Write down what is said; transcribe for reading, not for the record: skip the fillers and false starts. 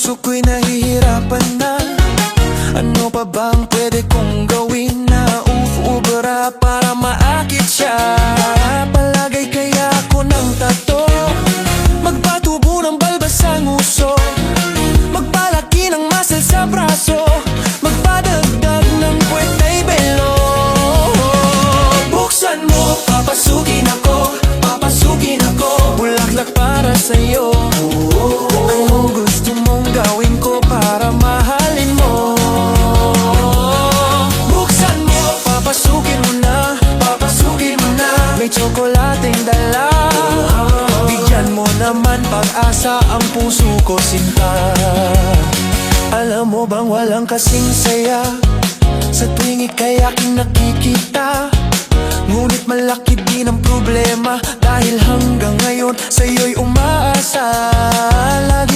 puso ko'y nahihirapan na. Ano pa bang pwede kong gawin na uf-ubra para maakit siya? Palagay kaya ako ng tato, magpatubo ng balbas sa nguso, magpalaki ng muscle sa braso, magpadagdag ng puwet ay belo. Buksan mo, papasukin ako, papasukin ako, bulaklak para sa'yo. Anong gusto mong gawin ko para mahalin mo? Buksan mo, papasukin mo na, papasukin mo na, may tsokolating dala. Bigyan mo naman pag-asa ang puso ko, sinta. Alam mo bang walang kasing saya sa tuwing ika'y aking nakikita? Ngunit malaki din ang problema, dahil hanggang ngayon sa'yo'y umaasa. Lagi